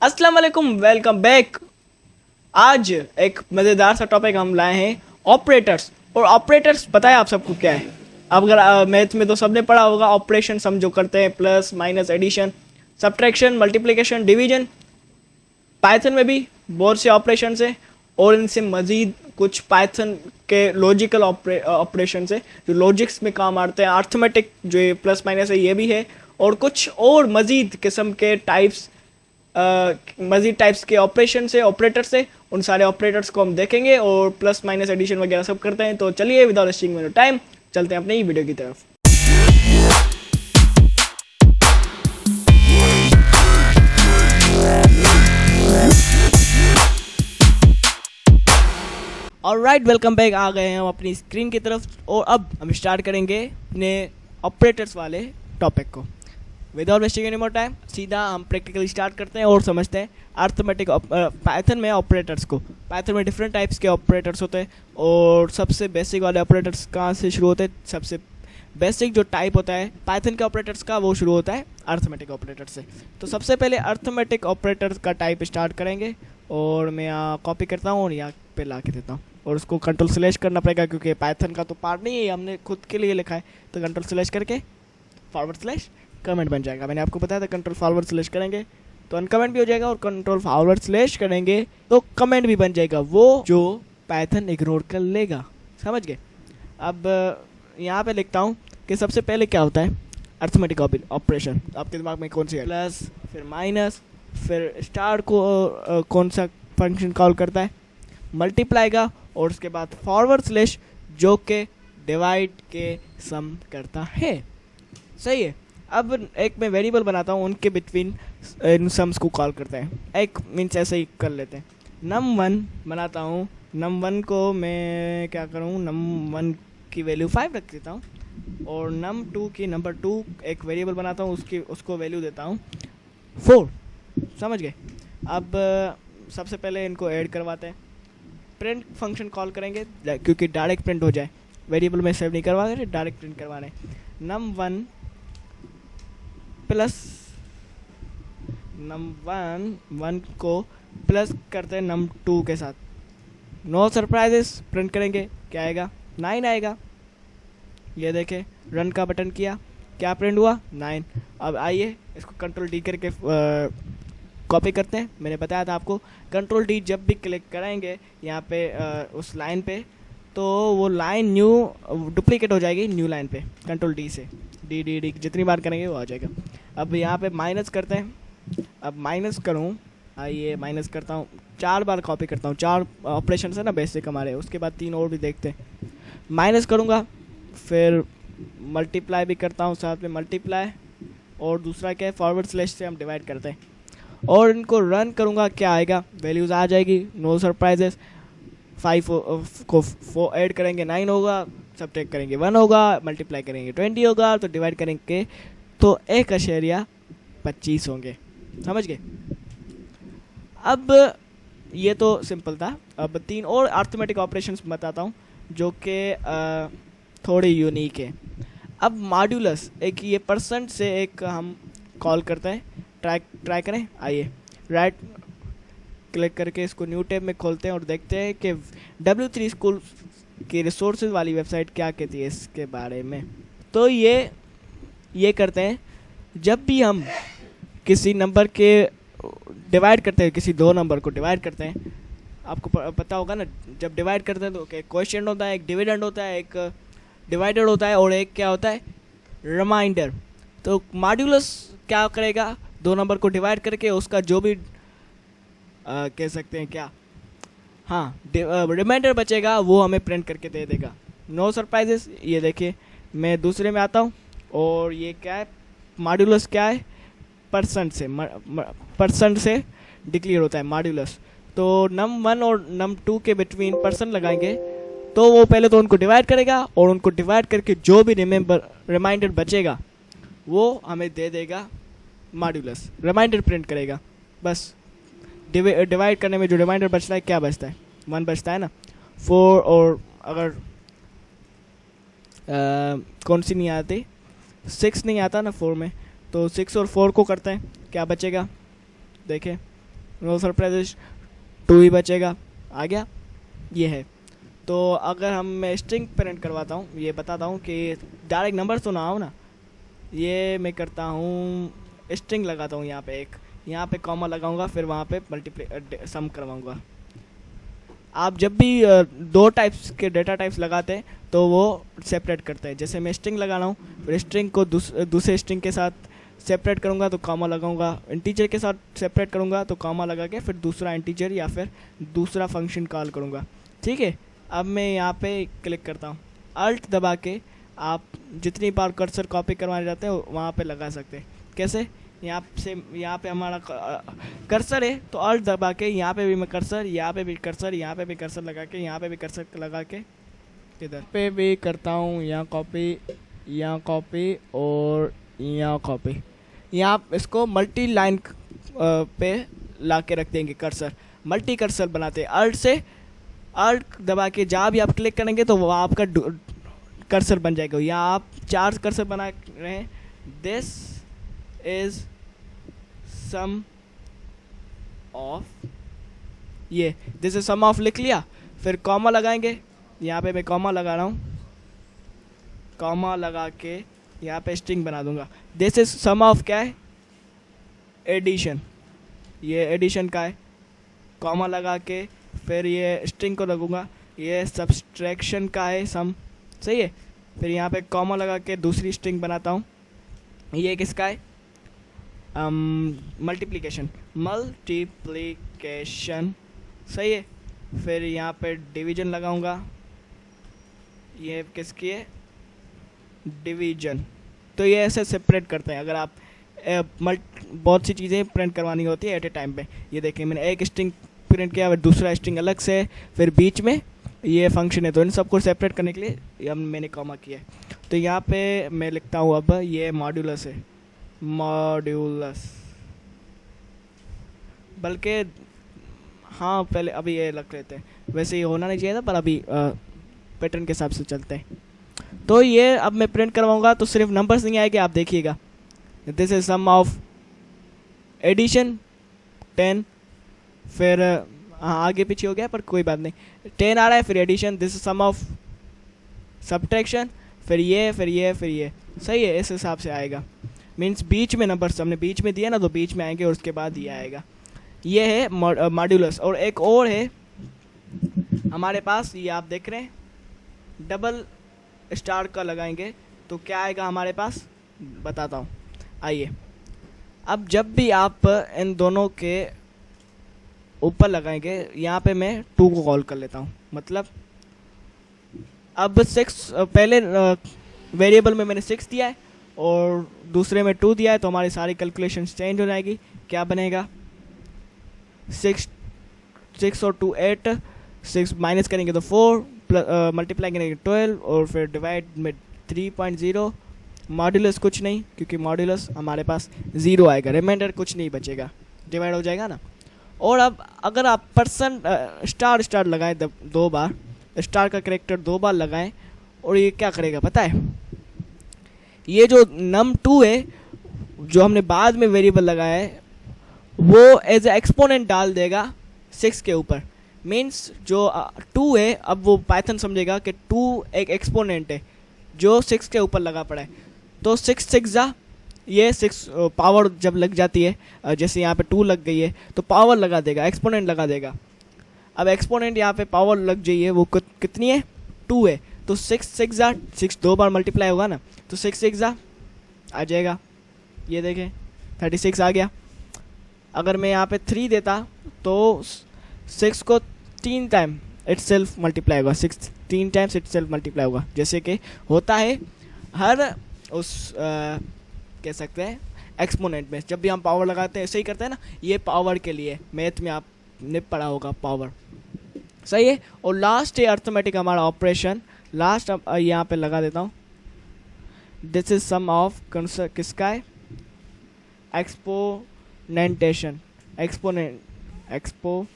अस्सलाम वालेकुम, welcome back. आज एक मज़ेदार सा टॉपिक हम लाए हैं, ऑपरेटर्स। और ऑपरेटर्स पता है आप सबको क्या है? अब अगर मैथ में तो सबने पढ़ा होगा, ऑपरेशन हम जो करते हैं, plus minus addition subtraction multiplication division. Python में भी बहुत से ऑपरेशन है और इनसे मज़ीद कुछ पाइथन के लॉजिकल ऑपरेशन है जो लॉजिक्स में काम आते हैं। अर्थमेटिक जो ये प्लस माइनस है ये भी है, और कुछ और मज़ीद किस्म के टाइप्स, मज़ीद टाइप्स के ऑपरेशन से ऑपरेटर्स से उन सारे ऑपरेटर्स को हम देखेंगे और प्लस माइनस एडिशन वगैरह सब करते हैं। तो चलिए विदाउट वेस्टिंग मेरा टाइम चलते हैं अपने ही वीडियो की तरफ। Alright, welcome back. आ गए हैं हम अपनी स्क्रीन की तरफ और अब हम स्टार्ट करेंगे अपने ऑपरेटर्स वाले टॉपिक को। Without wasting any more time सीधा हम प्रैक्टिकली स्टार्ट करते हैं और समझते हैं अर्थमेटिक पाइथन में ऑपरेटर्स को। पाइथन में डिफरेंट टाइप्स के ऑपरेटर्स होते हैं और सबसे बेसिक वाले ऑपरेटर्स कहाँ से शुरू होते हैं? सबसे बेसिक जो टाइप होता है पाइथन के ऑपरेटर्स का वो शुरू होता है अर्थमेटिक ऑपरेटर से। तो सबसे पहले अर्थमेटिक ऑपरेटर का टाइप स्टार्ट करेंगे और मैं यहाँ कॉपी करता हूँ और यहाँ पे ला के देता हूँ और उसको कंट्रोल स्लैश करना पड़ेगा क्योंकि पाइथन का तो पार्ट नहीं है, हमने खुद के लिए लिखा है। तो कंट्रोल स्लैश करके फॉरवर्ड स्लैश कमेंट बन जाएगा। मैंने आपको बताया था कंट्रोल फॉरवर्ड स्लैश करेंगे तो अनकमेंट भी हो जाएगा और कंट्रोल फॉरवर्ड स्लैश करेंगे तो कमेंट भी बन जाएगा, वो जो पाइथन इग्नोर कर लेगा। समझ गए? अब यहाँ पे लिखता हूँ कि सबसे पहले क्या होता है अर्थमेटिक ऑपरेशन। आपके दिमाग में कौन सी है? प्लस, फिर माइनस, फिर स्टार को कौन सा फंक्शन कॉल करता है? मल्टीप्लाई का, और उसके बाद फॉरवर्ड स्लैश जो के डिवाइड के सम करता है। सही है। अब एक मैं वेरिएबल बनाता हूँ, उनके बिटवीन इन सम्स को कॉल करते हैं। एक मीन्स ऐसे ही कर लेते हैं। num1 बनाता हूँ। num1 को मैं क्या करूँ, num1 की वैल्यू 5 रख देता हूँ और num2 की नंबर 2 एक वेरिएबल बनाता हूँ, उसको वैल्यू देता हूँ 4। समझ गए? अब सबसे पहले इनको ऐड करवाते हैं। प्रिंट फंक्शन कॉल करेंगे क्योंकि डायरेक्ट प्रिंट हो जाए, वेरिएबल में सेव नहीं करवा रहे, डायरेक्ट प्रिंट करवाने। num1 प्लस num1 को प्लस करते हैं num2 के साथ। नो सरप्राइजेस, प्रिंट करेंगे, क्या आएगा? 9 आएगा। ये देखें, रन का बटन किया, क्या प्रिंट हुआ? 9। अब आइए इसको कंट्रोल डी करके कॉपी करते हैं। मैंने बताया था आपको कंट्रोल डी जब भी क्लिक करेंगे यहाँ पे उस लाइन पे तो वो लाइन न्यू डुप्लीकेट हो जाएगी न्यू लाइन पे। कंट्रोल डी से डी डी डी जितनी बार करेंगे वो आ जाएगा। अब यहाँ पे माइनस करते हैं। अब माइनस करूँ, आइए माइनस करता हूँ, 4 बार कॉपी करता हूँ। 4 ऑपरेशन है ना बेसिक हमारे, उसके बाद 3 और भी देखते हैं। माइनस करूँगा, फिर मल्टीप्लाई भी करता हूँ, साथ में मल्टीप्लाई, और दूसरा क्या है फॉरवर्ड स्लैश से हम डिवाइड करते हैं और इनको रन करूँगा, क्या आएगा? वैल्यूज़ आ जाएगी, नो सरप्राइजेस। 5 को 4 ऐड करेंगे 9 होगा, सब्ट्रैक्ट करेंगे 1 होगा, मल्टीप्लाई करेंगे 20 होगा, तो डिवाइड करेंगे तो 1.25 होंगे। समझ गए? अब ये तो सिंपल था। अब 3 और अर्थमेटिक ऑपरेशंस बताता हूँ जो कि थोड़े यूनिक है। अब मॉड्यूलस, एक ये परसेंट से एक हम कॉल करते हैं। ट्राई करें, आइए राइट क्लिक करके इसको न्यू टैब में खोलते हैं और देखते हैं कि W3 स्कूल की रिसोर्सेज वाली वेबसाइट क्या कहती है इसके बारे में। तो ये करते हैं, जब भी हम किसी नंबर के डिवाइड करते हैं, किसी 2 नंबर को डिवाइड करते हैं, आपको पता होगा ना, जब डिवाइड करते हैं तो एक क्वोशिएंट होता है, एक डिविडेंड होता है, एक डिवाइडेड होता है और एक क्या होता है? रिमाइंडर। तो मॉड्यूलस क्या करेगा? 2 नंबर को डिवाइड करके उसका जो भी कह सकते हैं क्या, हाँ, रिमाइंडर बचेगा वो हमें प्रिंट करके दे देगा। No surprises. ये देखिए, मैं दूसरे में आता हूँ और ये क्या है? मॉड्यूलस क्या है? परसेंट से डिक्लेयर होता है मॉड्यूलस। तो num1 और num2 के बिटवीन परसेंट लगाएंगे तो वो पहले तो उनको डिवाइड करेगा और उनको डिवाइड करके जो भी रिमाइंडर बचेगा वो हमें दे देगा मॉड्यूलस, रिमाइंडर प्रिंट करेगा। बस डिवाइड करने में जो रिमाइंडर बचता है, क्या बचता है? 1 बचता है ना। 4 और अगर कौन सी नहीं आती, 6 नहीं आता ना 4 में, तो 6 और 4 को करते हैं, क्या बचेगा? देखें नो सरप्राइजेस, 2 ही बचेगा। आ गया, ये है। तो अगर हम मैं स्ट्रिंग प्रिंट करवाता हूँ, ये बताता हूँ कि डायरेक्ट नंबर तो ना आओ ना, ये मैं करता हूँ स्ट्रिंग लगाता हूँ। यहाँ पे कॉमा लगाऊंगा, फिर वहाँ पे मल्टीप्लाई सम करवाऊंगा। आप जब भी दो टाइप्स के डेटा टाइप्स लगाते हैं तो वो सेपरेट करते हैं। जैसे मैं स्ट्रिंग लगा रहा हूँ, फिर स्ट्रिंग को दूसरे स्ट्रिंग के साथ सेपरेट करूँगा तो कॉमा लगाऊंगा, इंटीजर के साथ सेपरेट करूँगा तो कॉमा लगा के फिर दूसरा इंटीजर या फिर दूसरा फंक्शन कॉल करूँगा। ठीक है, अब मैं यहाँ पे क्लिक करता हूँ, अल्ट दबा के आप जितनी बार कर्सर कॉपी करवाने जाते हैं वहाँ पे लगा सकते हैं। कैसे? यहाँ पे हमारा कर्सर है तो अल्ट दबा के यहाँ पे भी मैं कर्सर, यहाँ पे भी कर्सर, यहाँ पे भी कर्सर लगा के, यहाँ पे भी कर्सर लगा के, इधर पे भी करता हूँ, यहाँ कॉपी और यहाँ कॉपी। यहाँ इसको मल्टी लाइन पे ला के रख देंगे कर्सर, मल्टी कर्सर बनाते हैं। अल्ट दबा के जहाँ भी आप क्लिक करेंगे तो वो आपका कर्सर बन जाएगा। यहाँ आप 4 कर्सर बना रहे हैं। दिस इज सम ऑफ, ये दिस इज सम ऑफ लिख लिया, फिर कॉमा लगाएंगे। यहाँ पे मैं कॉमा लगा रहा हूँ, कॉमा लगा के यहाँ पे स्ट्रिंग बना दूंगा। दिस इज सम ऑफ क्या है? एडिशन, ये एडिशन का है। कॉमा लगा के फिर ये स्ट्रिंग को लगूंगा, ये सब्सट्रैक्शन का है सम, सही है। फिर यहाँ पे कॉमा लगा के दूसरी स्ट्रिंग बनाता हूँ, ये किसका है? मल्टीप्लिकेशन, सही है। फिर यहाँ पे डिवीजन लगाऊंगा, ये किसकी है? डिवीजन। तो ये ऐसे सेपरेट करते हैं अगर आप बहुत सी चीज़ें प्रिंट करवानी होती है एट ए टाइम पे। ये देखिए मैंने एक स्ट्रिंग प्रिंट किया, फिर दूसरा स्ट्रिंग अलग से, फिर बीच में ये फंक्शन है, तो इन सबको सेपरेट करने के लिए अब मैंने कॉमा किया है। तो यहाँ पे मैं लिखता हूँ अब ये मॉड्यूलस है, मॉड्यूलस, बल्कि हाँ पहले अभी ये रख लेते हैं, वैसे ये होना नहीं चाहिए था पर अभी पैटर्न के हिसाब से चलते हैं। तो ये अब मैं प्रिंट करवाऊंगा तो सिर्फ नंबर्स नहीं आएंगे, आप देखिएगा। This is sum of addition 10, फिर हाँ आगे पीछे हो गया पर कोई बात नहीं, 10 आ रहा है, फिर addition, this is sum of subtraction, फिर ये, सही है। इस हिसाब से आएगा, मीन्स बीच में नंबर्स हमने बीच में दिया ना तो बीच में आएंगे और उसके बाद ये आएगा। ये है मॉड्यूलस। और एक और है हमारे पास, ये आप देख रहे हैं, डबल स्टार का लगाएंगे तो क्या आएगा हमारे पास, बताता हूँ। आइए, अब जब भी आप इन दोनों के ऊपर लगाएंगे, यहाँ पे मैं 2 को कॉल कर लेता हूँ, मतलब अब 6 पहले वेरिएबल में मैंने 6 दिया है और दूसरे में 2 दिया है, तो हमारी सारी कैलकुलेशन चेंज हो जाएगी। क्या बनेगा? 6 और 2 8, 6 माइनस करेंगे तो 4, मल्टीप्लाई करेंगे 12 और फिर डिवाइड में 3.0। मॉड्यूलस कुछ नहीं, क्योंकि मॉड्यूलस हमारे पास 0 आएगा, रिमाइंडर कुछ नहीं बचेगा, डिवाइड हो जाएगा ना। और अब अगर आप स्टार लगाएं 2 बार, स्टार का कैरेक्टर 2 बार लगाएं, और ये क्या करेगा पता है? ये जो num2 है जो हमने बाद में वेरिएबल लगाया है, वो एज ए एक्सपोनेंट डाल देगा 6 के ऊपर। मीन्स जो 2 है, अब वो पाइथन समझेगा कि 2 एक एक्सपोनेंट है जो 6 के ऊपर लगा पड़ा है। तो 6 6 जा, ये 6 पावर जब लग जाती है, जैसे यहाँ पे 2 लग गई है तो पावर लगा देगा, एक्सपोनेंट लगा देगा। अब एक्सपोनेंट यहाँ पे पावर लग जाइए, वो कितनी है? 2 है, तो 6 6 जा, 6 2 बार मल्टीप्लाई होगा ना, तो 6 6 जा आ जाएगा, ये देखें 36 आ गया। अगर मैं यहाँ पे 3 देता तो 6 को 3 टाइम इट सेल्फ मल्टीप्लाई होगा, 6 3 टाइम्स इट सेल्फ मल्टीप्लाई होगा, जैसे कि होता है हर उस कह सकते हैं एक्सपोनेंट में। जब भी हम पावर लगाते हैं ऐसे ही करते हैं ना, ये पावर के लिए मैथ में आपने पढ़ा होगा पावर, सही है। और लास्ट है अर्थमेटिक हमारा ऑपरेशन, लास्ट यहाँ पे लगा देता हूँ। दिस इज सम ऑफ किसका है? एक्सपोनेंटेशन, एक्सपोनेंटेशन,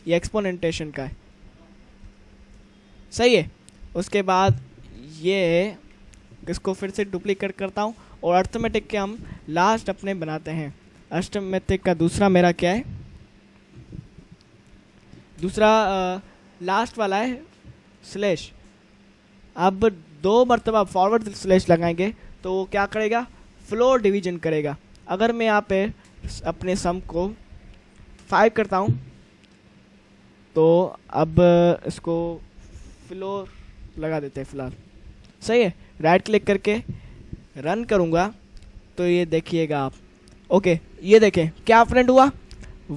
ये एक्सपोनेंटेशन का है, सही है। उसके बाद ये इसको फिर से डुप्लीकेट करता हूँ और अर्थमेटिक के हम लास्ट अपने बनाते हैं। अर्थमेटिक का दूसरा मेरा क्या है, दूसरा लास्ट वाला है स्लैश। अब 2 मरतबा फॉरवर्ड स्लैश लगाएंगे तो वो क्या करेगा, फ्लोर डिवीजन करेगा। अगर मैं यहाँ पे अपने सम को 5 करता हूँ तो अब इसको फ्लोर लगा देते हैं फ़िलहाल। सही है, राइट क्लिक करके रन करूँगा तो ये देखिएगा आप। ओके, ये देखें क्या प्रिंट हुआ,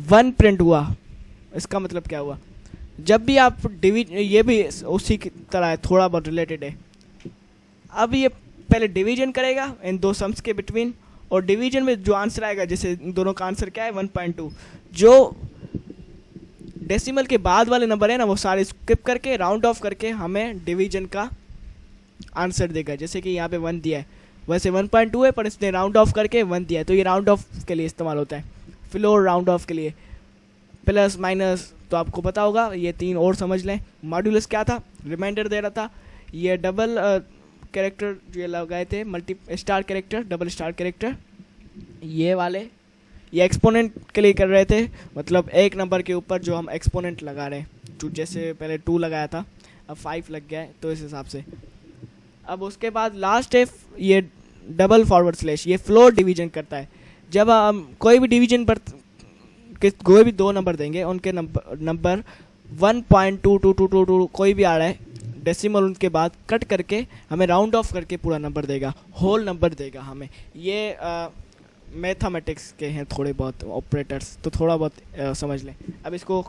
1 प्रिंट हुआ। इसका मतलब क्या हुआ, जब भी आप ये भी उसी की तरह है, थोड़ा बहुत रिलेटेड है। अब ये पहले डिवीजन करेगा इन 2 सम्स के बिटवीन, और डिवीजन में जो आंसर आएगा, जैसे इन दोनों का आंसर क्या है 1.2, जो डेसिमल के बाद वाले नंबर है ना वो सारे स्किप करके राउंड ऑफ करके हमें डिवीजन का आंसर देगा। जैसे कि यहाँ पे 1 दिया है, वैसे 1.2 है पर इसने राउंड ऑफ करके 1 दिया है, तो ये राउंड ऑफ के लिए इस्तेमाल होता है, फ्लोर राउंड ऑफ के लिए। प्लस माइनस तो आपको पता होगा, ये 3 और समझ लें। मॉड्यूलस क्या था, रिमाइंडर दे रहा था। ये डबल कैरेक्टर जो ये लगाए थे, multi star character, double star character, ये वाले ये एक्सपोनेंट के लिए कर रहे थे, मतलब एक नंबर के ऊपर जो हम एक्सपोनेंट लगा रहे हैं, जो जैसे पहले 2 लगाया था अब 5 लग गया है, तो इस हिसाब से। अब उसके बाद लास्ट है ये डबल फॉरवर्ड स्लैश, ये फ्लोर डिवीजन करता है। जब हम कोई भी डिवीजन पर कोई भी 2 नंबर देंगे, उनके नंबर 1.2222 कोई भी आ रहा है, डेसिमल उनके बाद कट करके हमें राउंड ऑफ करके पूरा नंबर देगा, होल नंबर देगा हमें। ये मैथमेटिक्स के हैं थोड़े बहुत ऑपरेटर्स, तो थोड़ा बहुत समझ लें। अब इसको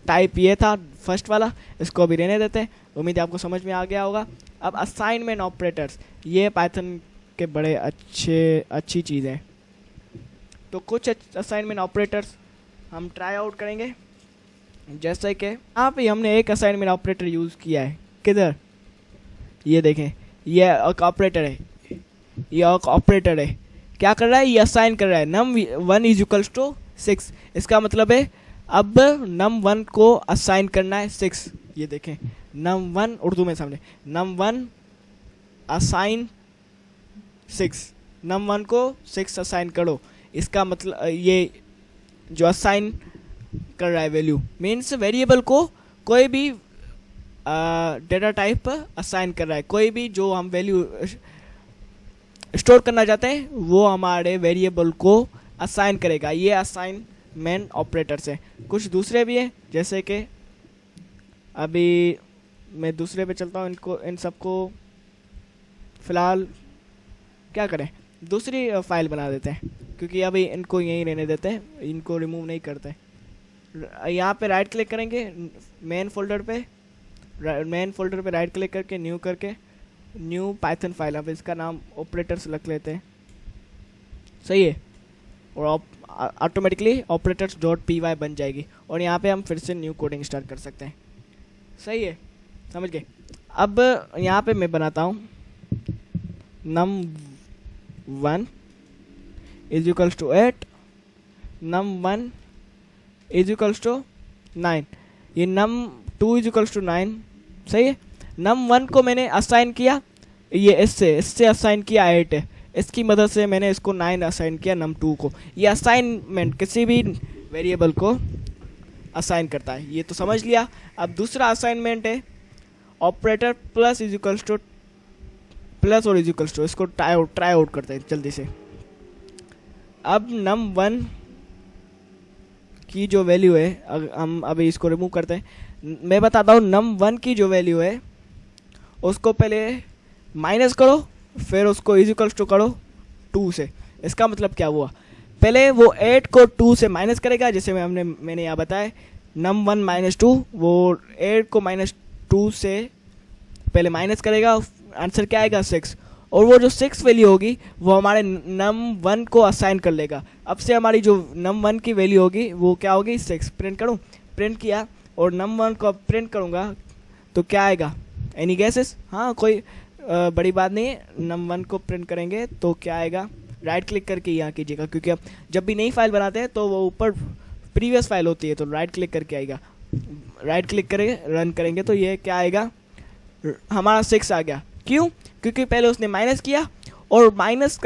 टाइप ये था फर्स्ट वाला, इसको अभी रहने देते हैं, उम्मीद है आपको समझ में आ गया होगा। अब असाइनमेंट ऑपरेटर्स, ये पाइथन के बड़े अच्छी चीज़ है। तो कुछ असाइनमेंट ऑपरेटर्स हम ट्राई आउट करेंगे। जैसे कि यहाँ पे हमने एक असाइनमेंट ऑपरेटर यूज़ किया है, किधर, ये देखें, ये एक ऑपरेटर है, ये एक ऑपरेटर है, क्या कर रहा है, ये असाइन कर रहा है num1 = 6। इसका मतलब है अब num1 को असाइन करना है 6। ये देखें num1, उर्दू में समझे, num1 असाइन 6, num1 को 6 असाइन करो। इसका मतलब ये जो असाइन कर रहा है वैल्यू, मीन्स वेरिएबल को कोई भी डेटा टाइप असाइन कर रहा है, कोई भी जो हम वैल्यू स्टोर करना चाहते हैं वो हमारे वेरिएबल को असाइन करेगा। ये असाइनमेंट ऑपरेटर्स हैं। कुछ दूसरे भी हैं, जैसे कि अभी मैं दूसरे पे चलता हूँ, इन सबको फ़िलहाल क्या करें, दूसरी फाइल बना देते हैं, क्योंकि अभी इनको यहीं रहने देते हैं, इनको रिमूव नहीं करते। यहाँ पे राइट क्लिक करेंगे मेन फोल्डर पे राइट क्लिक करके न्यू करके न्यू पाइथन फाइल, अब इसका नाम ऑपरेटर्स रख लेते हैं। सही है, और ऑटोमेटिकली operators.py बन जाएगी, और यहाँ पे हम फिर से न्यू कोडिंग स्टार्ट कर सकते हैं। सही है, समझ गए। अब यहाँ पे मैं बनाता हूँ num1 = 8, num1 = 9, ये num2 = 9। सही है, num1 को मैंने असाइन किया, ये इससे असाइन किया 8 है, इसकी मदद से मैंने इसको 9 असाइन किया num2 को। ये असाइनमेंट किसी भी वेरिएबल को असाइन करता है, ये तो समझ लिया। अब दूसरा असाइनमेंट है ऑपरेटर प्लस और इक्वल्स टू, इसको ट्राई आउट करते हैं जल्दी से। अब num1 की जो वैल्यू है, हम अभी इसको रिमूव करते हैं। मैं बताता हूँ num1 की जो वैल्यू है उसको पहले माइनस करो, फिर उसको इक्वल्स टू करो 2 से। इसका मतलब क्या हुआ, पहले वो 8 को 2 से माइनस करेगा, जैसे मैंने यहाँ बताया num1 - 2, वो 8 को -2 से पहले माइनस करेगा, आंसर क्या आएगा 6, और वो जो 6 वैल्यू होगी वो हमारे num1 को असाइन कर लेगा। अब से हमारी जो num1 की वैल्यू होगी वो क्या होगी 6। प्रिंट करूँ, प्रिंट किया और num1 को अब प्रिंट करूँगा तो क्या आएगा, एनी गेसेस? हाँ, कोई बड़ी बात नहीं है। num1 को प्रिंट करेंगे तो क्या आएगा, राइट क्लिक करके यहाँ कीजिएगा, क्योंकि अब जब भी नई फाइल बनाते हैं तो वो ऊपर प्रीवियस फाइल होती है, तो राइट क्लिक करके आएगा। राइट क्लिक करेंगे, रन करेंगे तो ये क्या आएगा, हमारा 6 आ गया। क्यों? क्योंकि पहले उसने माइनस किया, और माइनस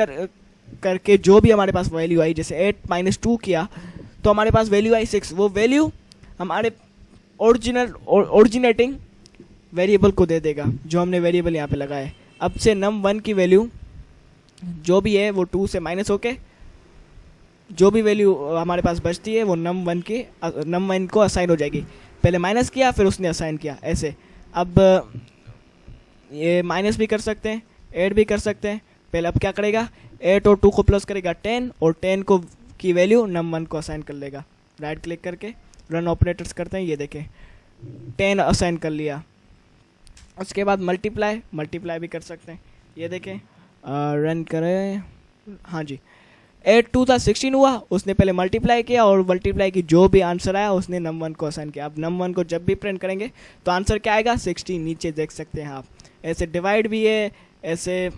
करके जो भी हमारे पास वैल्यू आई, जैसे 8 माइनस 2 किया तो हमारे पास वैल्यू आई 6, वो वैल्यू हमारे ओरिजिनेटिंग वेरिएबल को दे देगा जो हमने वेरिएबल यहाँ पे लगाया है। अब से num1 की वैल्यू जो भी है वो 2 से माइनस होके जो भी वैल्यू हमारे पास बचती है वो num1 को असाइन हो जाएगी। पहले माइनस किया फिर उसने असाइन किया ऐसे। अब ये माइनस भी कर सकते हैं, ऐड भी कर सकते हैं। पहले अब क्या करेगा, 8 और 2 को प्लस करेगा 10 और 10 को की वैल्यू num1 को असाइन कर लेगा। राइट क्लिक करके रन ऑपरेटर्स करते हैं, ये देखें 10 असाइन कर लिया। उसके बाद मल्टीप्लाई भी कर सकते हैं, ये देखें रन करें। हाँ जी, 8 2 था 16 हुआ, उसने पहले मल्टीप्लाई किया और मल्टीप्लाई की जो भी आंसर आया उसने num1 को असाइन किया। अब num1 को जब भी प्रिंट करेंगे तो आंसर क्या आएगा 16, नीचे देख सकते हैं आप। ऐसे डिवाइड भी है, ऐसे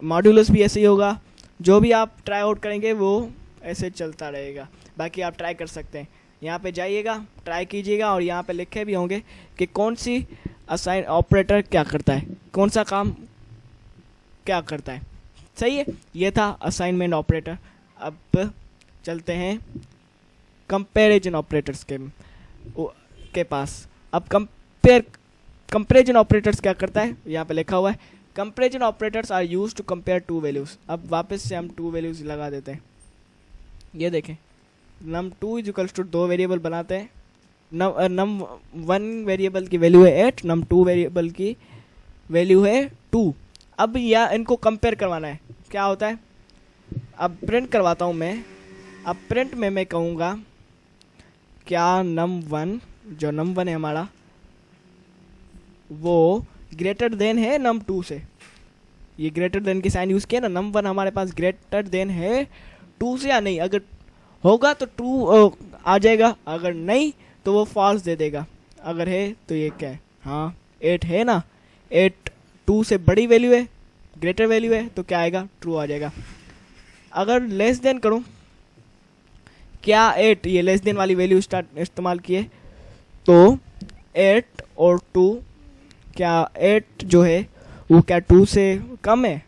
मॉड्यूलस भी ऐसे ही होगा। जो भी आप ट्राई आउट करेंगे वो ऐसे चलता रहेगा। बाकी आप ट्राई कर सकते हैं, यहाँ पे जाइएगा, ट्राई कीजिएगा और यहाँ पे लिखे भी होंगे कि कौन सी असाइन ऑपरेटर क्या करता है, कौन सा काम क्या करता है। सही है, ये था असाइनमेंट ऑपरेटर। अब चलते हैं कंपैरिजन ऑपरेटर्स के पास। अब कंपैरिजन ऑपरेटर्स क्या करता है, यहाँ पे लिखा हुआ है comparison operators are used to compare two values. अब वापस से हम 2 वैल्यूज लगा देते हैं, ये देखें num2 is equals to 2 variable बनाते हैं। num1 वेरिएबल की वैल्यू है 8, num2 वेरिएबल की वैल्यू है 2। अब या इनको कंपेयर करवाना है, क्या होता है, अब प्रिंट करवाता हूँ मैं। अब प्रिंट में मैं कहूँगा क्या num1 जो num1 है हमारा वो ग्रेटर देन है num2 से। ये ग्रेटर देन की साइन यूज़ किया ना, num1 हमारे पास ग्रेटर देन है 2 से या नहीं। अगर होगा तो 2 आ जाएगा, अगर नहीं तो वो फॉल्स दे देगा। अगर है तो ये क्या है, हाँ 8 है ना, 8 2 से बड़ी वैल्यू है, ग्रेटर वैल्यू है तो क्या आएगा, ट्रू आ जाएगा। अगर लेस देन करूं, क्या 8 ये लेस देन वाली वैल्यू इस्तेमाल किए तो 8 और 2, क्या 8 जो है वो क्या 2 से कम है,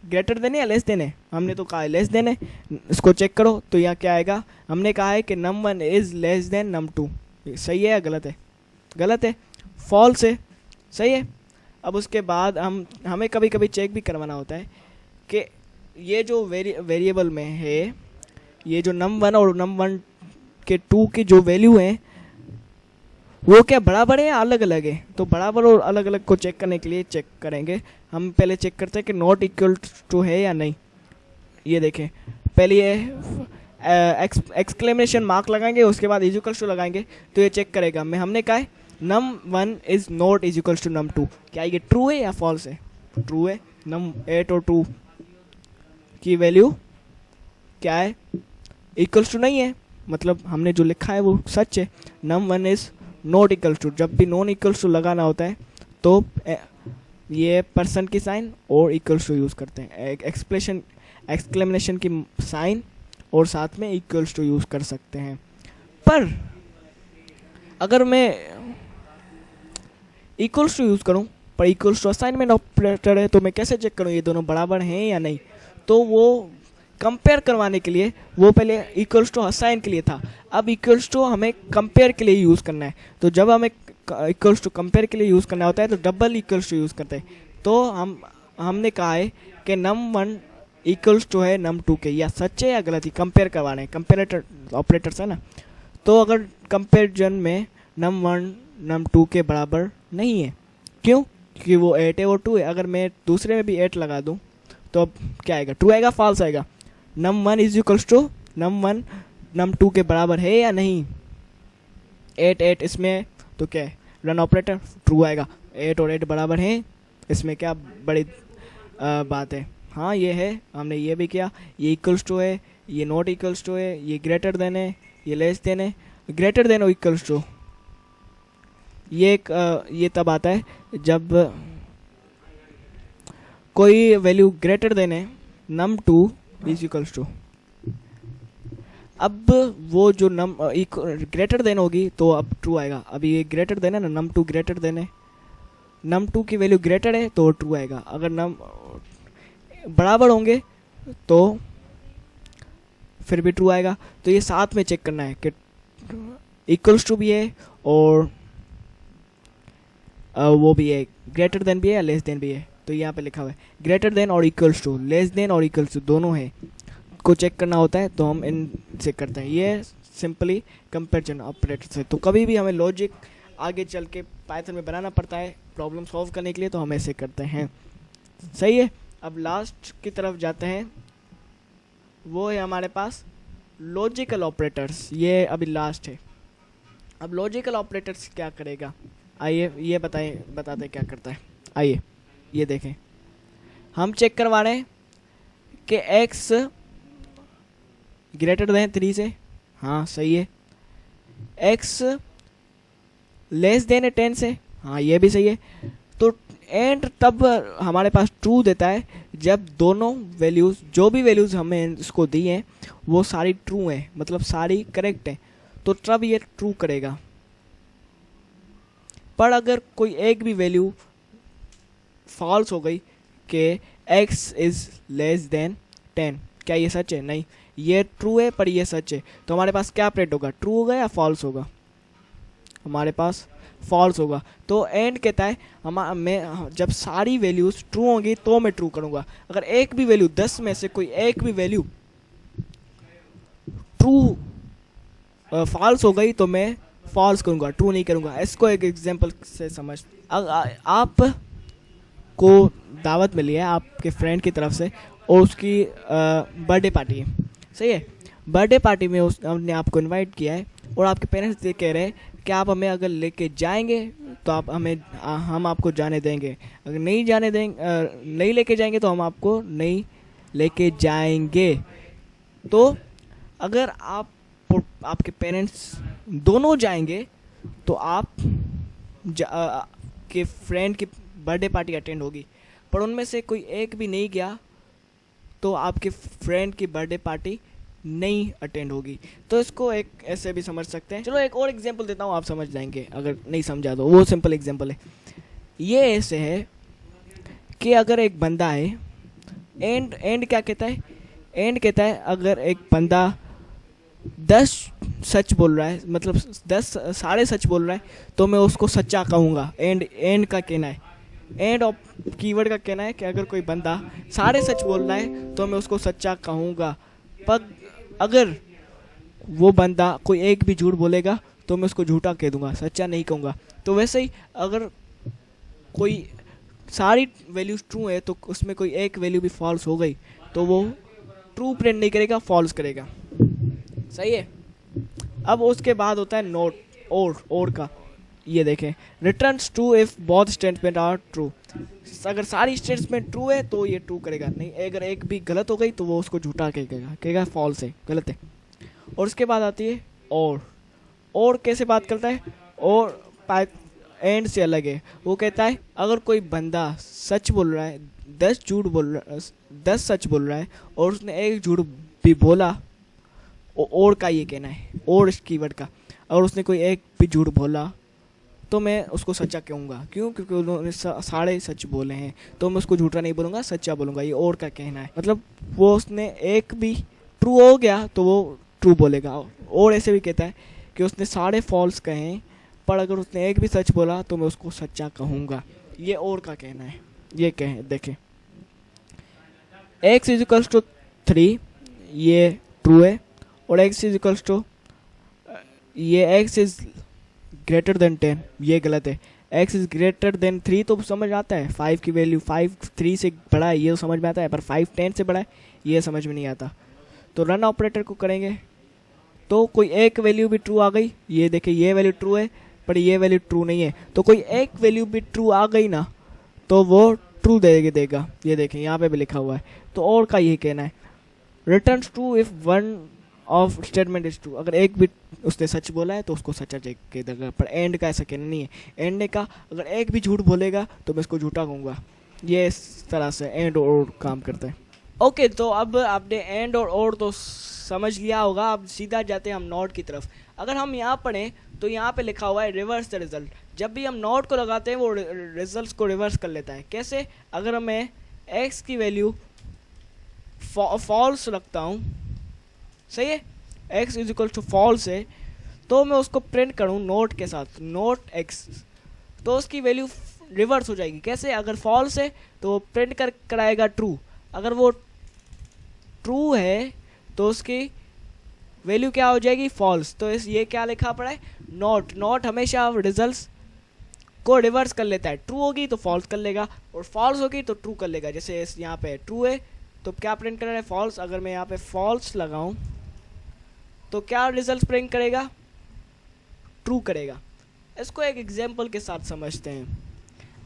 ग्रेटर देन है या लेस देन है, हमने तो कहा है लेस देन है। इसको चेक करो तो यहाँ क्या आएगा, हमने कहा है कि num1 is less than num2। सही है या गलत है, गलत है, फॉल्स है, सही है। अब उसके बाद हमें कभी कभी चेक भी करवाना होता है कि ये जो वेरिएबल में है, ये जो num1 और num1 के 2 की जो वैल्यू है वो क्या बराबर है या अलग अलग है। तो बराबर और अलग अलग को चेक करने के लिए चेक करेंगे, हम पहले चेक करते हैं कि नॉट इक्वल टू है या नहीं। ये देखें, पहले ये एक्सक्लेमेशन मार्क लगाएंगे, उसके बाद इज इक्वल्स टू लगाएंगे तो ये चेक करेगा। हमने कहा है num1 is not is equals to num2, क्या ये ट्रू है या फॉल्स है, ट्रू है। num8 और 2 की वैल्यू क्या है, इक्वल्स टू नहीं है, मतलब हमने जो लिखा है वो सच है। num1 is not equals to, जब भी नॉन इक्वल्स टू लगाना होता है तो ये पर्सन की साइन और इक्वल्स टू यूज़ करते हैं, एक्सक्लेमेशन की साइन और साथ में इक्वल्स टू यूज़ कर सकते हैं। पर अगर मैं इक्वल्स टू यूज़ करूं, पर इक्वल्स टू असाइनमेंट ऑपरेटर है तो मैं कैसे चेक करूं ये दोनों बराबर हैं या नहीं। तो वो कंपेयर करवाने के लिए वो पहले इक्वल्स टू असाइन के लिए था, अब इक्वल्स टू हमें कंपेयर के लिए यूज़ करना है। तो जब हमें इक्वल्स टू कंपेयर के लिए यूज़ करना होता है तो डबल इक्वल्स टू यूज़ करते हैं। तो हमने कहा है कि num1 इक्वल्स टू है num2 के, या सच है या गलत ही कंपेयर करवाना है, कंपेरेटर ऑपरेटर्स है ना। तो अगर कंपेरिजन में num1 num2 के बराबर नहीं है, क्यों, क्योंकि वो 8 है और 2 है। अगर मैं दूसरे में भी 8 लगा दूँ तो अब क्या आएगा, ट्रू आएगा, फॉल्स आएगा। num1 is equals to num1 num2 के बराबर है या नहीं, 8 8 इसमें तो क्या है, रन ऑपरेटर, ट्रू आएगा। 8 और 8 बराबर हैं, इसमें क्या बड़ी बात है। हाँ ये है, हमने ये भी किया, ये इक्वल्स टू है, ये नॉट इक्वल्स टू है, ये ग्रेटर देन है, ये लेस देन है। ग्रेटर देन और इक्वल्स टू ये तब आता है जब कोई वैल्यू ग्रेटर देन है num2 इज इक्वल्स टू। अब वो जो ग्रेटर देन होगी तो अब ट्रू आएगा। अभी ये ग्रेटर देन है ना, num2 ग्रेटर देन है, num2 की वैल्यू ग्रेटर है तो ट्रू आएगा। अगर बराबर होंगे तो फिर भी ट्रू आएगा। तो ये साथ में चेक करना है कि इक्वल्स टू भी है और वो भी है, ग्रेटर देन भी है या लेस देन भी है। तो यहाँ पे लिखा हुआ है ग्रेटर देन और इक्वल्स टू, लेस देन और इक्वल्स टू दोनों है को चेक करना होता है, तो हम इनसे करते हैं। ये सिंपली कंपैरिजन ऑपरेटर से। तो कभी भी हमें लॉजिक आगे चल के पाइथन में बनाना पड़ता है प्रॉब्लम सॉल्व करने के लिए, तो हम ऐसे करते हैं। सही है। अब लास्ट की तरफ जाते हैं, वो है हमारे पास लॉजिकल ऑपरेटर्स। ये अभी लास्ट है। अब लॉजिकल ऑपरेटर्स क्या करेगा, आइए ये बताते क्या करता है। आइए ये देखें, हम चेक करवा रहे हैं कि x ग्रेटर देन 3 से, हाँ सही है। x लेस देन 10 से, हाँ ये भी सही है। तो एंड तब हमारे पास ट्रू देता है जब दोनों वैल्यूज़, जो भी वैल्यूज़ हमें इसको दी हैं वो सारी ट्रू हैं, मतलब सारी करेक्ट हैं, तो तब ये ट्रू करेगा। पर अगर कोई एक भी वैल्यू फॉल्स हो गई कि x इज़ लेस देन 10, क्या ये सच है? नहीं, ये ट्रू है पर ये सच है। तो हमारे पास क्या प्रिंट होगा, ट्रू होगा या फॉल्स होगा? हमारे पास फॉल्स होगा। तो एंड कहता है मैं जब सारी वैल्यूज़ ट्रू होंगी तो मैं ट्रू करूँगा। अगर एक भी वैल्यू 10 में से कोई एक भी वैल्यू ट्रू फॉल्स हो गई तो मैं फॉल्स करूँगा, ट्रू नहीं करूँगा। इसको एक एग्जांपल से समझ, आप को दावत मिली है आपके फ्रेंड की तरफ से और उसकी बर्थडे पार्टी है, सही है। बर्थडे पार्टी में उसने आपको इनवाइट किया है और आपके पेरेंट्स ये कह रहे हैं कि आप हमें अगर लेके जाएंगे तो आप हम आपको जाने देंगे, अगर नहीं जाने देंगे, नहीं लेके जाएंगे तो हम आपको नहीं लेके जाएंगे। तो अगर आपके पेरेंट्स दोनों जाएंगे तो आप के फ्रेंड की बर्थडे पार्टी अटेंड होगी, पर उनमें से कोई एक भी नहीं गया तो आपके फ्रेंड की बर्थडे पार्टी नहीं अटेंड होगी। तो इसको एक ऐसे भी समझ सकते हैं। चलो एक और एग्जांपल देता हूँ, आप समझ जाएंगे अगर नहीं समझा तो। वो सिंपल एग्जांपल है, ये ऐसे है कि अगर एक बंदा है, एंड क्या कहता है, एंड कहता है अगर एक बंदा 10 सच बोल रहा है, मतलब 10 साढ़े सच बोल रहा है, तो मैं उसको सच्चा कहूँगा। एंड का कहना है, एंड ऑफ कीवर्ड का कहना है कि अगर कोई बंदा साढ़े सच बोल रहा है तो मैं उसको सच्चा कहूँगा, पर अगर वो बंदा कोई एक भी झूठ बोलेगा तो मैं उसको झूठा कह दूंगा, सच्चा नहीं कहूँगा। तो वैसे ही अगर कोई सारी वैल्यूज ट्रू है तो उसमें कोई एक वैल्यू भी फॉल्स हो गई तो वो ट्रू प्रिंट नहीं करेगा, फॉल्स करेगा। सही है। अब उसके बाद होता है नोट और का। ये देखें, returns true if both statement are true. अगर सारी स्टेटमेंट ट्रू है तो ये ट्रू करेगा, नहीं अगर एक भी गलत हो गई तो वो उसको झूठा कहेगा फॉल्स है, गलत है। और उसके बाद आती है और कैसे बात करता है, और एंड से अलग है। वो कहता है अगर कोई बंदा सच बोल रहा है, 10 झूठ बोल रहा है, 10 सच बोल रहा है और उसने एक झूठ भी बोला, और का ये कहना है, और इस कीवर्ड का, अगर उसने कोई एक भी झूठ बोला तो मैं उसको सच्चा कहूँगा। क्यों? क्योंकि उन्होंने साढ़े सच बोले हैं, तो मैं उसको झूठा नहीं बोलूँगा, सच्चा बोलूँगा। ये और का कहना है, मतलब वो उसने एक भी ट्रू हो गया तो वो ट्रू बोलेगा। और ऐसे भी कहता है कि उसने साढ़े फॉल्स कहे, पर अगर उसने एक भी सच बोला तो मैं उसको सच्चा कहूँगा। ये और का कहना है। ये देखें, x इज 3 ये ट्रू है, और x इज ये x इज ग्रेटर देन 10 ये गलत है। x इज ग्रेटर देन 3 तो समझ आता है, 5 की वैल्यू 5 3 से बड़ा है ये तो समझ में आता है, पर 5 10 से बड़ा है ये समझ में नहीं आता। तो रन ऑपरेटर को करेंगे तो कोई एक वैल्यू भी ट्रू आ गई, ये देखिए ये वैल्यू ट्रू है पर ये वैल्यू ट्रू नहीं है, तो कोई एक वैल्यू भी ट्रू आ गई ना तो वो ट्रू देगा। ये देखें यहाँ पे भी लिखा हुआ है। तो और का ये कहना है, returns true if one of statement is true. अगर एक भी उसने सच बोला है तो उसको सच्चा कह देगा, पर एंड का ऐसा कहना नहीं है। एंड ने कहा अगर एक भी झूठ बोलेगा तो मैं इसको झूठा कहूँगा। ये इस तरह से एंड और काम करता है। ओके, तो अब आपने एंड और तो समझ लिया होगा। अब सीधा जाते हैं हम नॉट की तरफ। अगर हम यहाँ पढ़ें तो यहाँ पे लिखा हुआ है रिवर्स द रिजल्ट। जब भी हम नॉट को लगाते हैं वो रिजल्ट को रिवर्स कर लेता है। कैसे? अगर मैं एक्स की वैल्यू फॉल्स रखता हूँ सही है, x is equal to false है, तो मैं उसको प्रिंट करूँ नोट के साथ, नोट x, तो उसकी वैल्यू रिवर्स हो जाएगी। कैसे? अगर फॉल्स है तो प्रिंट कराएगा ट्रू, अगर वो ट्रू है तो उसकी वैल्यू क्या हो जाएगी? फॉल्स। तो ये क्या लिखा पड़ा है? नॉट। नॉट हमेशा रिजल्ट्स को रिवर्स कर लेता है, ट्रू होगी तो फॉल्स कर लेगा और फॉल्स होगी तो ट्रू कर लेगा। जैसे यहाँ पे ट्रू है तो क्या प्रिंट कर रहा है? फॉल्स। अगर मैं यहाँ पे फॉल्स लगाऊं तो क्या रिजल्ट प्रिंट करेगा? ट्रू करेगा। इसको एक एग्जाम्पल के साथ समझते हैं।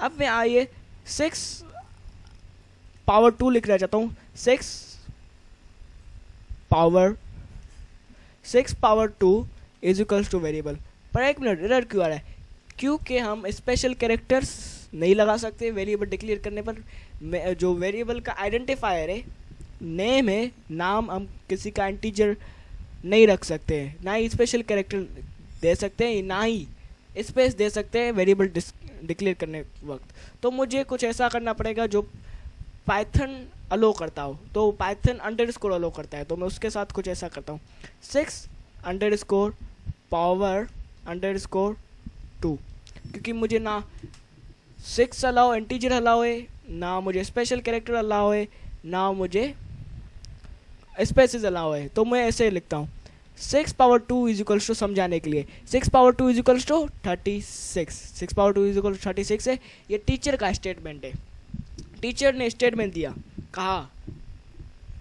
अब मैं आइए 6 पावर 2 लिखना चाहता हूँ। 6 power 2 is equals two variable. पर एक मिनट, एरर क्यों आ रहा है? क्योंकि हम स्पेशल कैरेक्टर्स नहीं लगा सकते वेरिएबल डिक्लेयर करने पर। जो वेरिएबल का आइडेंटिफायर है, नेम है, नाम, हम किसी का इंटीजर नहीं रख सकते हैं, ना ही स्पेशल कैरेक्टर दे सकते हैं, ना ही स्पेस दे सकते हैं वेरिएबल डिक्लेयर करने वक्त। तो मुझे कुछ ऐसा करना पड़ेगा जो पाइथन अलो करता हो। तो पाइथन अंडरस्कोर अलो करता है, तो मैं उसके साथ कुछ ऐसा करता हूँ, 6 अंडरस्कोर पावर अंडरस्कोर 2, क्योंकि मुझे ना 6 अलाउ इंटीजर अलाउ है, ना मुझे स्पेशल कैरेक्टर अलाउ है, ना मुझे स्पेसेस अलाउ है। तो मैं ऐसे लिखता हूँ 6 पावर 2 इज इक्वल्स टू, समझाने के लिए 6 power 2 is equals to 36। 6 power 2 is equal to 36 है। ये टीचर का स्टेटमेंट है। टीचर ने स्टेटमेंट दिया, कहा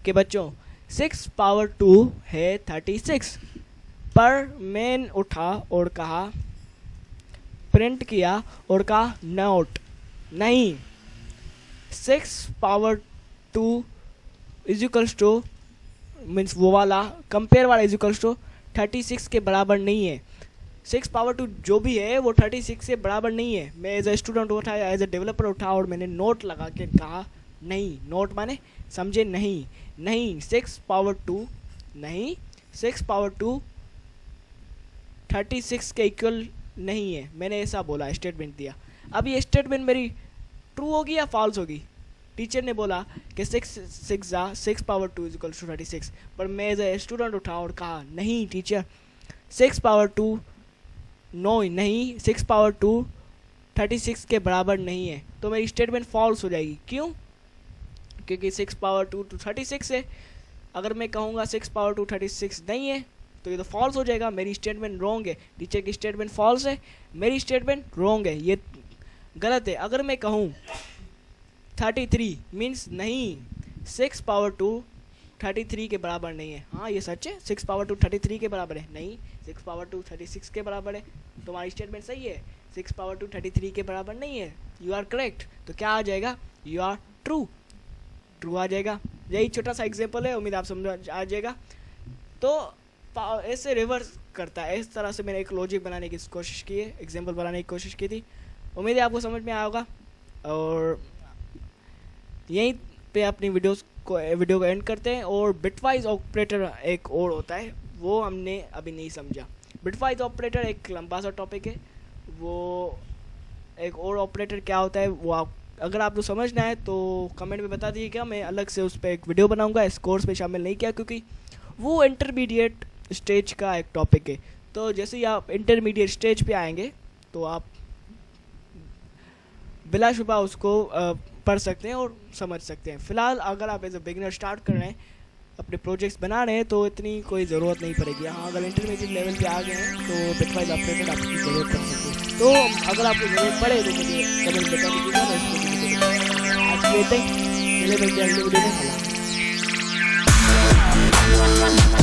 कि बच्चों 6 पावर 2 है 36, पर मैंने उठा और कहा, प्रिंट किया और कहा नोट नहीं, 6 power 2 is equals two means वो वाला कंपेयर वाला इज इक्वल्स टू 36 के बराबर नहीं है। 6 पावर 2 जो भी है वो 36 से बराबर नहीं है। मैं एज ए स्टूडेंट उठा या एज ए डेवलपर उठा और मैंने नोट लगा के कहा नहीं। नोट माने समझे? नहीं, नहीं 6 पावर 2 नहीं, 6 पावर 2 36 के इक्वल नहीं है, मैंने ऐसा बोला, स्टेटमेंट दिया। अब ये स्टेटमेंट मेरी ट्रू होगी या फॉल्स होगी? टीचर ने बोला कि 6 पावर 2 इज इक्वल टू 36, पर मैं एज ए स्टूडेंट उठा और कहा नहीं टीचर, 6 पावर 2 नो नहीं, 6 पावर 2 36 के बराबर नहीं है। तो मेरी स्टेटमेंट फॉल्स हो जाएगी। क्यों? क्योंकि 6 पावर 2 तो 36 है। अगर मैं कहूँगा 6 पावर 2 36 नहीं है तो ये तो फॉल्स हो जाएगा, मेरी स्टेटमेंट रॉन्ग है। टीचर की स्टेटमेंट फॉल्स है, मेरी स्टेटमेंट रॉन्ग है, ये गलत है। अगर मैं कहूँ 33 मीन्स नहीं, 6 पावर 2 33 के बराबर नहीं है। हाँ ये सच है, 6 पावर 2 33 के बराबर है नहीं, 6 पावर 2 36 के बराबर है। तुम्हारी स्टेटमेंट सही है, 6 पावर 2 33 के बराबर नहीं है, यू आर करेक्ट। तो क्या आ जाएगा? यू आर ट्रू, ट्रू आ जाएगा। यही छोटा सा एग्जाम्पल है, उम्मीद आप समझ आ जाएगा। तो ऐसे रिवर्स करता है, इस तरह से मैंने एक लॉजिक बनाने की कोशिश की है, एग्जाम्पल बनाने की कोशिश की थी। उम्मीद है आपको समझ में आया होगा। और यहीं पे अपनी वीडियो को एंड करते हैं। और बिटवाइज ऑपरेटर एक और होता है, वो हमने अभी नहीं समझा। बिटवाइज ऑपरेटर एक लंबा सा टॉपिक है, वो एक और ऑपरेटर क्या होता है वो आप अगर आपको समझना है तो कमेंट में बता दीजिएगा। मैं अलग से उस पर एक वीडियो बनाऊंगा, इस कोर्स पे शामिल नहीं किया क्योंकि वो इंटरमीडिएट स्टेज का एक टॉपिक है। तो जैसे ही आप इंटरमीडिएट स्टेज पे आएंगे तो आप बिला शुबा उसको पढ़ सकते हैं और समझ सकते हैं। फ़िलहाल अगर आप एज ए बिगिनर स्टार्ट कर रहे हैं, अपने प्रोजेक्ट्स बना रहे हैं, तो इतनी कोई ज़रूरत नहीं पड़ेगी। हाँ अगर इंटरमीडिएट लेवल पे आ गए हैं तो बिटवाइज ऑपरेटर आपकी ज़रूरत पड़ सकती है। तो अगर आपको ज़रूरत पड़े तो मुझे कमेंट बता दीजिएगा, मैं इसको आज के लिए मिलते हैं अगले वीडियो में।